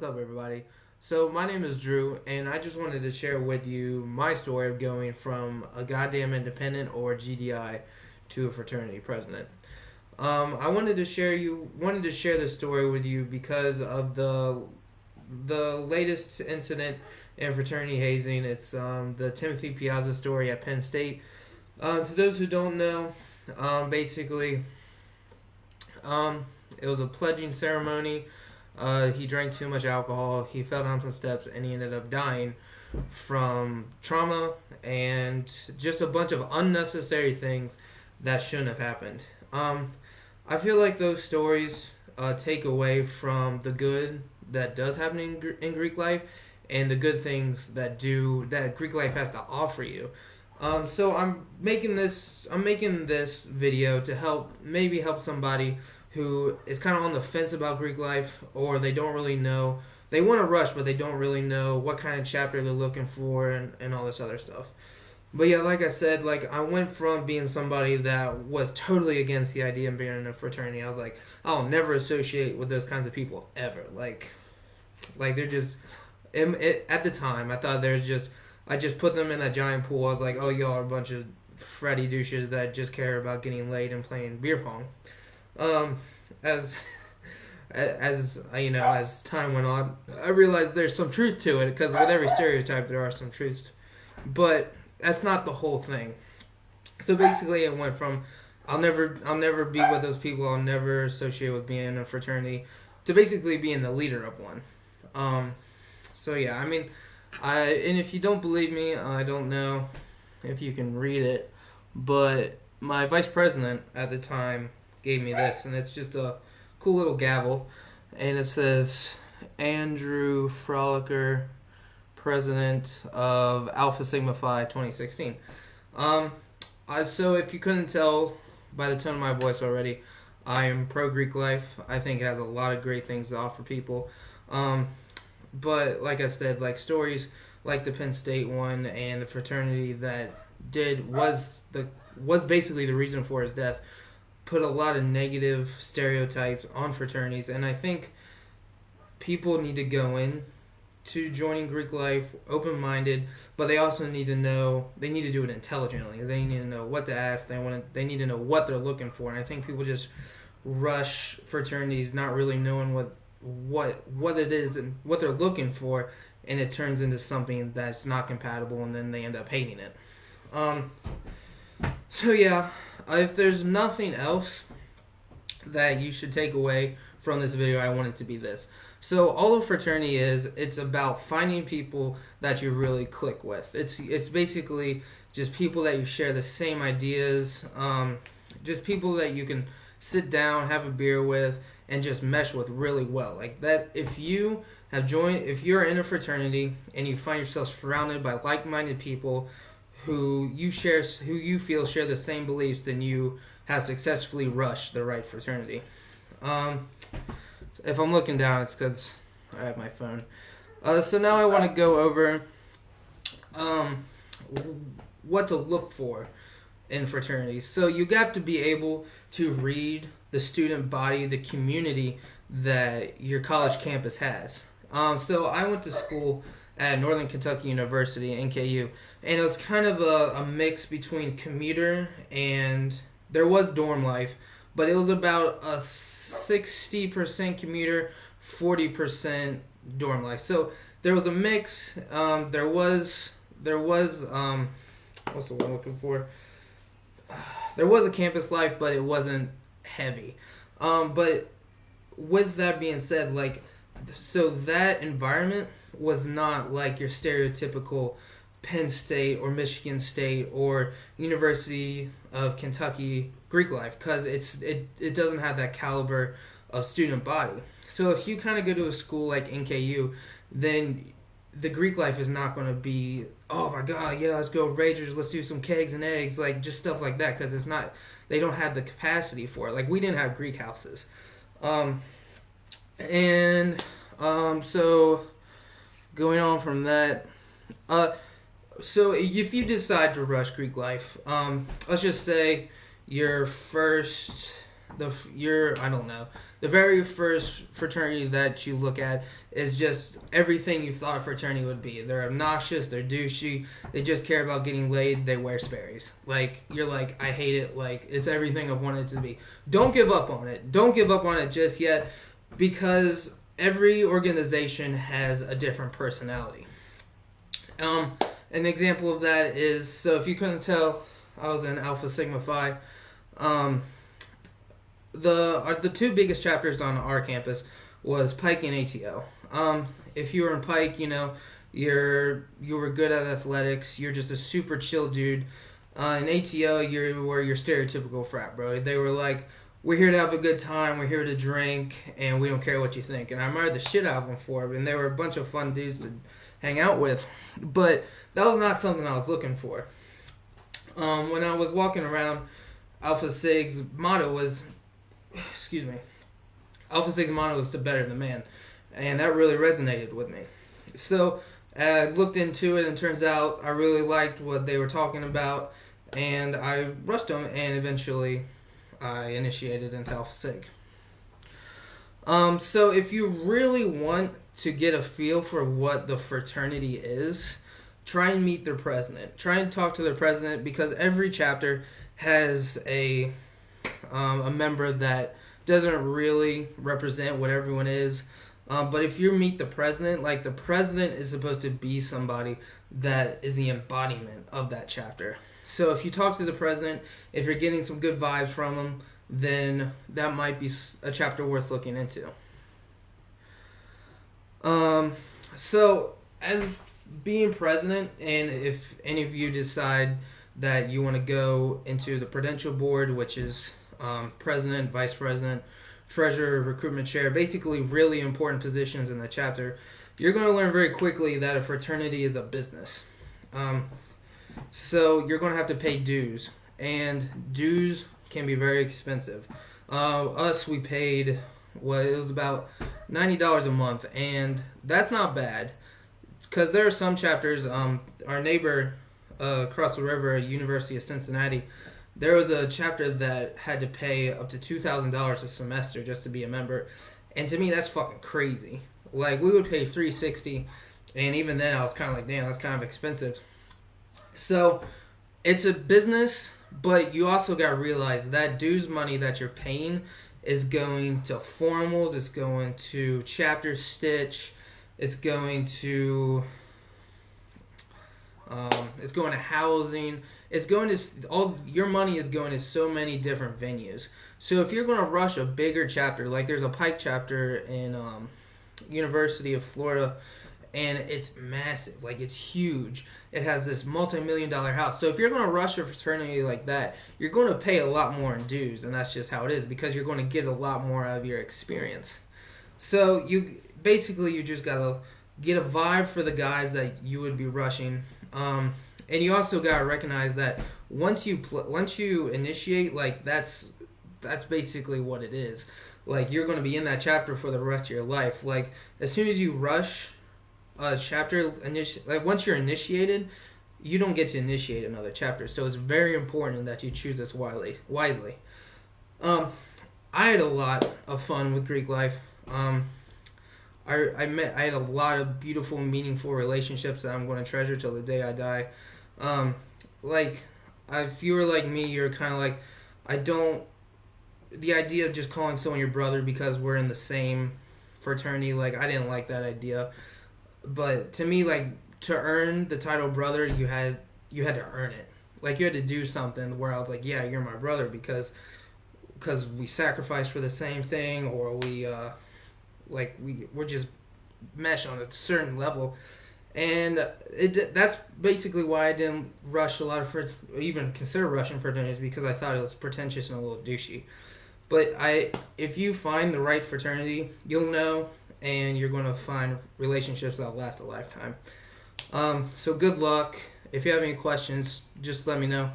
What's up, everybody? So, my name is Drew, and I just wanted to share with you my story of going from a goddamn independent or GDI to a fraternity president. I wanted to share this story with you because of the latest incident in fraternity hazing. It's the Timothy Piazza story at Penn State. To those who don't know, basically, it was a pledging ceremony. He drank too much alcohol, he fell down some steps, and he ended up dying from trauma and just a bunch of unnecessary things that shouldn't have happened. I feel like those stories take away from the good that does happen in Greek life and the good things that Greek life has to offer you. So I'm making this video to help somebody who is kind of on the fence about Greek life, or they don't really know. They want to rush, but they don't really know what kind of chapter they're looking for and all this other stuff. But yeah, like I said, I went from being somebody that was totally against the idea of being in a fraternity. I was like, I'll never associate with those kinds of people ever. Like they're just, at the time, I thought I just put them in that giant pool. I was like, oh, y'all are a bunch of fratty douches that just care about getting laid and playing beer pong. As time went on, I realized there's some truth to it, because with every stereotype there are some truths, but that's not the whole thing. So basically, it went from I'll never be with those people, I'll never associate with being in a fraternity, to basically being the leader of one. So yeah, and if you don't believe me, I don't know if you can read it, but my vice president at the time gave me this, and it's just a cool little gavel, and it says, Andrew Frolicker, President of Alpha Sigma Phi 2016. So if you couldn't tell by the tone of my voice already, I am pro-Greek life. I think it has a lot of great things to offer people. But like I said, stories like the Penn State one and the fraternity that was basically the reason for his death, put a lot of negative stereotypes on fraternities, and I think people need to go in to joining Greek life open-minded, but they also need to know, they need to do it intelligently. They need to know what to ask, they need to know what they're looking for, and I think people just rush fraternities not really knowing what it is and what they're looking for, and it turns into something that's not compatible, and then they end up hating it. So yeah, if there's nothing else that you should take away from this video, I want it to be this. So all of fraternity it's about finding people that you really click with. It's basically just people that you share the same ideas, just people that you can sit down, have a beer with, and just mesh with really well. Like that, if you're in a fraternity and you find yourself surrounded by like-minded people who you feel share the same beliefs, then you have successfully rushed the right fraternity. If I'm looking down, it's because I have my phone. So now I want to go over what to look for in fraternities. So you have to be able to read the student body, the community that your college campus has. So I went to school at Northern Kentucky University, NKU, and it was kind of a mix between commuter and there was dorm life, but it was about a 60% commuter, 40% dorm life. So there was a mix. There was what's the word I'm looking for? There was a campus life, but it wasn't heavy. But with that being said, so that environment was not like your stereotypical Penn State or Michigan State or University of Kentucky Greek life, because it doesn't have that caliber of student body. So if you kind of go to a school like NKU, then the Greek life is not going to be, oh my god, yeah, let's go Ragers, let's do some kegs and eggs, just stuff like that, because they don't have the capacity for it. We didn't have Greek houses. So going on from that, so if you decide to rush Greek life, let's just say I don't know, the very first fraternity that you look at is just everything you thought a fraternity would be. They're obnoxious, they're douchey, they just care about getting laid, they wear Sperry's. Like, you're like, I hate it, like, it's everything I've wanted it to be. Don't give up on it. Don't give up on it just yet, because every organization has a different personality. An example of that is, so if you couldn't tell, I was in Alpha Sigma Phi. The two biggest chapters on our campus was Pike and ATO. If you were in Pike, you know, you were good at athletics. You're just a super chill dude. In ATO, you were your stereotypical frat bro. They were like, we're here to have a good time, we're here to drink, and we don't care what you think. And I admired the shit out of them for it, and they were a bunch of fun dudes to hang out with. But that was not something I was looking for. When I was walking around, Alpha Sig's motto was, Alpha Sig's motto was to better the man. And that really resonated with me. So I looked into it, and it turns out I really liked what they were talking about, and I rushed them, and eventually I initiated into Alpha Sig. So if you really want to get a feel for what the fraternity is, try and meet their president. Try and talk to their president, because every chapter has a member that doesn't really represent what everyone is. But if you meet the president, like, the president is supposed to be somebody that is the embodiment of that chapter. So if you talk to the president, if you're getting some good vibes from him, then that might be a chapter worth looking into. So as being president, and if any of you decide that you want to go into the Prudential Board, which is president, vice president, treasurer, recruitment chair, basically really important positions in the chapter, you're going to learn very quickly that a fraternity is a business. So you're going to have to pay dues, and dues can be very expensive. We paid, it was about $90 a month, and that's not bad, because there are some chapters, our neighbor across the river, University of Cincinnati, there was a chapter that had to pay up to $2,000 a semester just to be a member, and to me that's fucking crazy. Like, we would pay $360, and even then I was kind of like, damn, that's kind of expensive. So it's a business, but you also got to realize that dues money that you're paying is going to formals, it's going to chapter stitch, it's going to housing. It's going to, all your money is going to so many different venues. So if you're going to rush a bigger chapter, like there's a Pike chapter in University of Florida, and it's massive, like it's huge. It has this multi-million-dollar house. So if you're going to rush a fraternity like that, you're going to pay a lot more in dues, and that's just how it is, because you're going to get a lot more out of your experience. So you just got to get a vibe for the guys that you would be rushing. And you also gotta recognize that once you initiate, like that's basically what it is. Like, you're gonna be in that chapter for the rest of your life. Like, as soon as you rush a chapter, like once you're initiated, you don't get to initiate another chapter. So it's very important that you choose this wisely. I had a lot of fun with Greek life. I had a lot of beautiful, meaningful relationships that I'm going to treasure till the day I die. If you were like me, you're kind of like, the idea of just calling someone your brother because we're in the same fraternity, like, I didn't like that idea. But to me, like, to earn the title brother, you had to earn it. Like, you had to do something where I was like, yeah, you're my brother because we sacrificed for the same thing, or we're just mesh on a certain level. And that's basically why I didn't rush a lot of even consider rushing fraternities, because I thought it was pretentious and a little douchey. But if you find the right fraternity, you'll know, and you're going to find relationships that'll last a lifetime. So good luck. If you have any questions, just let me know.